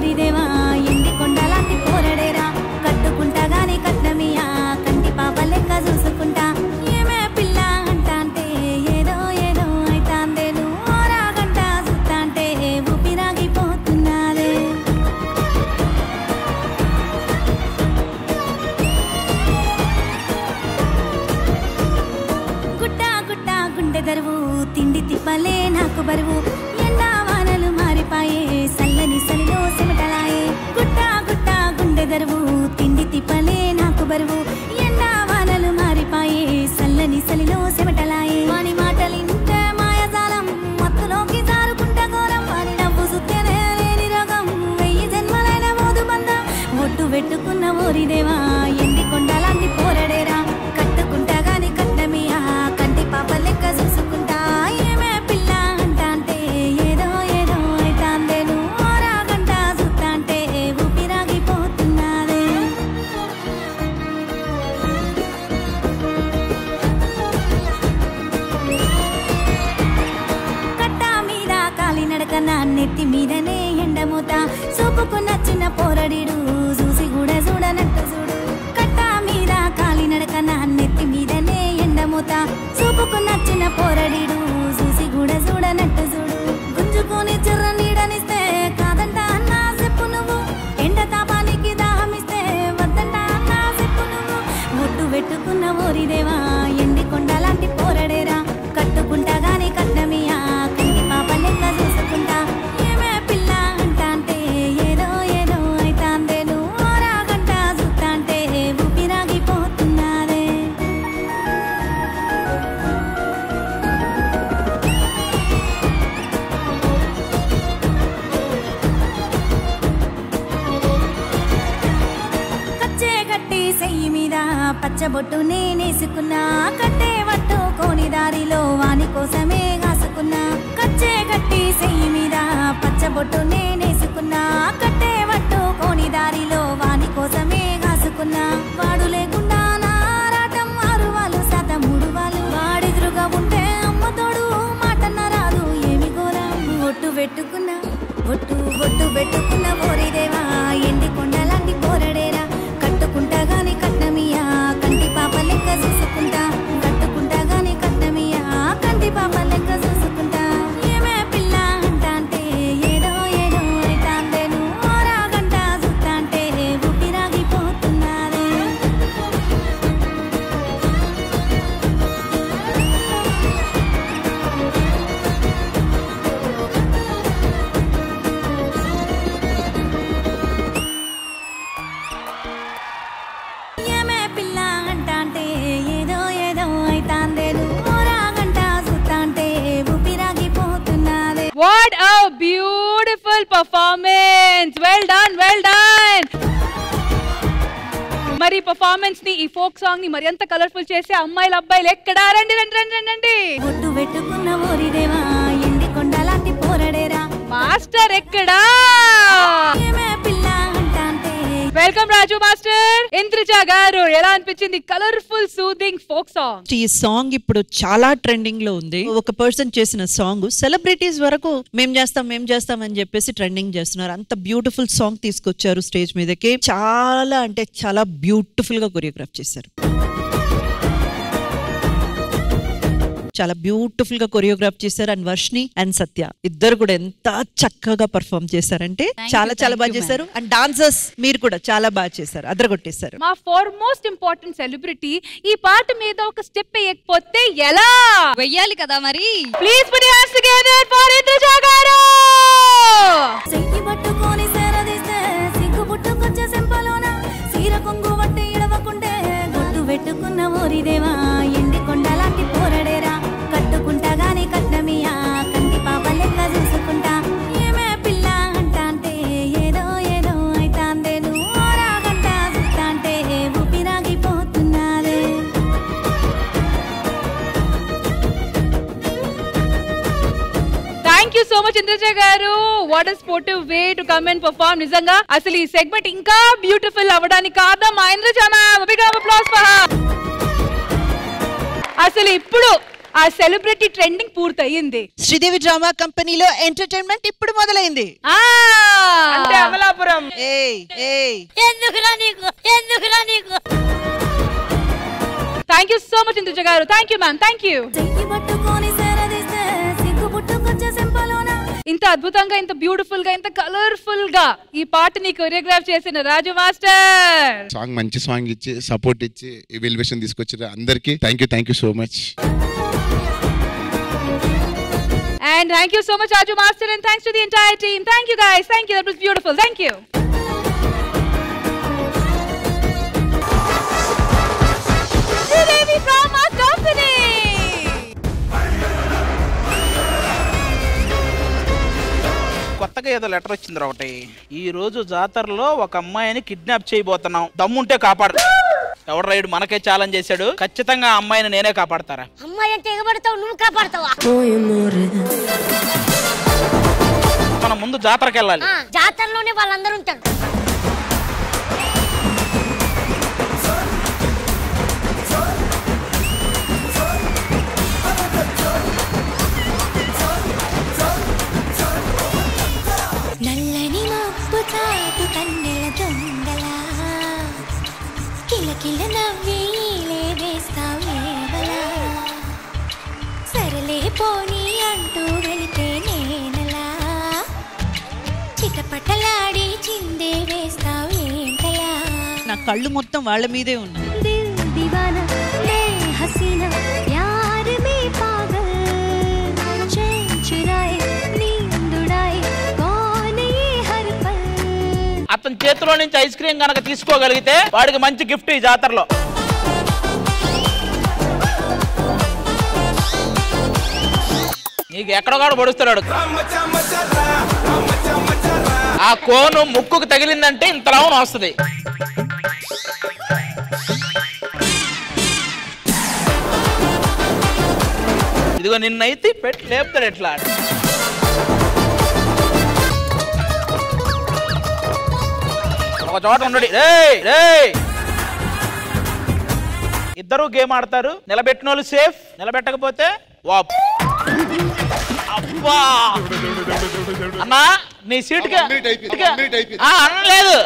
ఓరిదేవా ఎండి కొండలాంటి పోరడేరా కట్టుకుంటా గాని కట్నమియా కంటి పాప లెక్క చూసుకుంటా ఏమే పిల్ల అంట అంటే ఏదో ఏదో అయితాందే నువ్వు రాగంట చూస్తా అంటే ఊపిరాగిపోతున్నాదే గుట్ట గుట్ట గుండె దరువు తిండి తిప్పలే నాకు బరువు ఎండా వానలు మారిపాయే సల్లని సలిలో సిమటలాయే గుట్ట గుట్ట గుండె దరువు తిండి తిప్పలే నాకు బరువు ఎండా వానలు మారిపాయే సల్లని సలిలో సిమటలాయే వాని మాటలింటే మాయజాలం మత్తులోకి జారుకుంట ఘోరం వాని నవ్వు సుత్తేనే లేని రోగం 1000 జన్మలైన మోదు బంధం ఒట్టు పెట్టుకున్న ఓరిదేవా ఎండి కొండలాంటి పోరడేరా కట్టుకుంటా గాని కట్నమియా కంటి పాప లెక్క చూసుకుంటా ఏమే పిల్ల అంట అంటే ఏదో ఏదో అయితాందే నువ్వు రాగంట చూస్తా అంటే ఊపిరాగిపోతున్నాదే కట్ట మీద కాలి నడక నా నెత్తి మీదనే ఎండమూత చూపుకు నచ్చిన పోరడిడు చూసి కూడా చూడనట్టు చూడు కట్ట మీద కాలి నడక నా నెత్తి మీదనే ఎండమూత చూపుకు నచ్చిన పోరడిడు చూసి కూడా చూడనట్టు చూడు గుంజుకొని చిర్ర నీడనిస్తే కాదంట అన్నా చెప్పు నువ్వు ఎండ తాపానికి దాహమిస్తే వద్దంట అన్నా చెప్పు నువ్వు ఒట్టు పెట్టుకున్న ఓరిదేవా ఎండి కొండలాంటి పోరడేరా కట్టుకుంటా గాని కట్నమియా కంటి పాప లెక్క చూసుకుంటా ఏమే పిల్ల అంట అంటే ఏదో ఏదో అయితాందే నువ్వు రాగంట చూస్తా అంటే ఊపిరాగిపోతున్నాదే కచ్చే గట్టి సెయ్యి మీద పచ్చబొట్టు నేనేసుకున్నా కట్టే వట్టు కోని దారిలో వాని కోసమే కాసుకున్నా కచ్చే గట్టి సెయ్యి మీద పచ్చబొట్టు నేనేసుకున్నా కట్టే వట్టు కోని దారిలో వాని కోసమే కాసుకున్నా వాడు లేకుండా నా ఆరాటం 6 వాళ్ళు శాత 3 వాళ్ళు వాడిదురుగా ఉంటే అమ్మ తోడు మాటన్న రాదు ఏమి ఘోరా ఒట్టు పెట్టుకున్నా ఒట్టు పెట్టుకున్న ఓరిదేవా ఎండి కొండలాంటి పోరడేరా కట్టుకుంటా గాని కట్నమియా కంటి పాప లెక్క చూసుకుంటా కట్టుకుంటా గాని కట్నమియా కంటి పాప లెక్క చూసుకుంటా ఏమే పిల్ల అంట అంటే ఏదో ఏదో అయితాందే నువ్వు రాగంట చూస్తా అంటే ఊపిరాగిపోతున్నాదే ఏమే పిల్ల అంట అంటే ఏదో ఏదో అయితాందే నువ్వు రాగంట చూస్తా అంటే ఊపిరాగిపోతున్నాదే What a beautiful performance! Well done, well done! మరి పర్ఫార్మెన్స్ ని ఈ ఫోక్ సాంగ్ ని మరి ఎంత కలర్ఫుల్ చేసే అమ్మాయిలు అబ్బాయిలు ఎక్కడా రండి రండి రండి రండి ఒట్టు పెట్టుకున్న ఓరిదేవా ఎండి కొండలాంటి పోరడేరా మాస్టర్ ఎక్కడా ఏమే పిల్ల అంట అంటే వెల్కమ్ రాజు మాస్టర్ ఇంద్రజ గారు ఎలా అనిపించింది కలర్ఫుల్ సూదింగ్ ఫోక్ సాంగ్ ఈ సాంగ్ ఇప్పుడు చాలా ట్రెండింగ్ లో ఉంది ఒక పర్సన్ చేసిన సాంగ్ సెలబ్రిటీస్ వరకు మేం చేస్తాం అని చెప్పేసి ట్రెండింగ్ చేస్తున్నారు అంత బ్యూటిఫుల్ సాంగ్ తీసుకొచ్చారు స్టేజ్ మీదకి చాలా అంటే చాలా బ్యూటిఫుల్ గా కొరియోగ్రాఫ్ చేశారు చాలా బ్యూటిఫుల్ గా కొరియోగ్రాఫ్ చేశారు అండ్ వర్షిని అండ్ సత్య ఇద్దరు కూడా ఎంత చక్కగా పర్ఫార్మ్ చేశారంటే చాలా చాలా బాగా చేశారు అండ్ డాన్సర్స్ మీరు కూడా చాలా బాగా చేశారు అదరగొట్టేశారు మా ఫార్మోస్ట్ ఇంపార్టెంట్ సెలబ్రిటీ ఈ పాట మీద ఒక స్టెప్ వేయకపోతే ఎలా వెయ్యాలి కదా మరి please put your hands together for Indraja గారు చెయ్యి పట్టుకొని సేరదీస్తే సిగ్గు పుట్టుకొచ్చే సెంపలోన సీర కొంగు వట్టి ఇడవకుంటే ఒట్టు పెట్టుకున్న ఓరిదేవా ఎండి కొండలాంటి పోరడేరా కట్టుకుంటా గాని కట్నమియా కంటి పాప లెక్క చూసుకుంటా ఏమే పిల్ల అంట అంటే ఏదో ఏదో అయితాందే నువ్వు రాగంట చూస్తా అంటే ఊపిరాగిపోతున్నాదే thank you so much Indraja garu what a sportive way to come and perform నిజంగా అసలు ఈ సెగ్మెంట్ ఇంకా బ్యూటిఫుల్ అవ్వడానికి కారణం మా Indraja ma'am big applause for her అసలు ఇప్పుడు ఆ సెలబ్రిటీ ట్రెండింగ్ పూర్తయింది. శ్రీదేవి డ్రామా కంపెనీలో ఎంటర్టైన్మెంట్ ఇప్పుడు మొదలైంది. అంటే Amalapuram. Thank you so much Induja garu. Thank you ma'am. Thank you. ఇంత అద్భుతంగా, ఇంత బ్యూటిఫుల్ గా, ఇంత కలర్ఫుల్ గా ఈ పాటని కొరియోగ్రాఫ్ చేసిన రాజు మాస్టర్. సాంగ్ మంచి సాంగ్ ఇచ్చి సపోర్ట్ ఇచ్చి ఎలివేషన్ తీసుకొచ్చిన అందరికి thank you so much. And thank you so much Raju Master, and thanks to the entire team. Thank you guys. Thank you. That was beautiful. Thank you. Sridevi from our company. కొత్తగా ఏదో letter వచ్చింది ఒకటి. ఈ రోజు జాతరలో ఒక అమ్మాయిని kidnap చేయబోతున్నాం, దమ్ముంటే కాపాడు. ఎవడు రైడ్ మనకే ఛాలెంజ్ చేశాడు. ఖచ్చితంగా ఆ అమ్మాయిని నేనే కాపాడతారా? అమ్మాయి అంటే ఎగబడతావు, నువ్వు కాపాడతావా? మనం ముందు జాతరకి వెళ్ళాలి. జాతరలోనే వాళ్ళందరూ ఉంటారు. నల్లని మబ్బు చాటు కన్నెల దొంగలా కిలకిల నవ్వేలే వేస్తావేవలా సరలే పోనీ అంటూ వెళితే నేనలా చిటపటలాడి చిందే వేస్తావేంటలా. నా కళ్ళు మొత్తం వాళ్ళ మీదే ఉన్నాయి. దిల్ దివానా మే హసీనా ప్యార్ మే పాగల్ చైన్ చురాయే నీంద్ ఉడాయే కౌన్ యే హర్ పల్. అతని చేతిలో నుంచి ఐస్ క్రీమ్ గనక తీసుకోగలిగితే వాడికి మంచి గిఫ్ట్ ఈ జాతరలో. నీకు ఎక్కడో పొడుస్తాడు. ఆ కోను ముక్కుకు తగిలిందంటే ఇంతలా వస్తుంది. ఇదిగో నిన్నైతే పెట్టి లేపుతాడు ఎట్లా. ఒక చోట ఉండడు. ఇద్దరు గేమ్ ఆడతారు. నిలబెట్టిన వాళ్ళు సేఫ్, నిలబెట్టకపోతే వాప్. అబ్బా అన్నా నీ సీటుకి అనలేదు.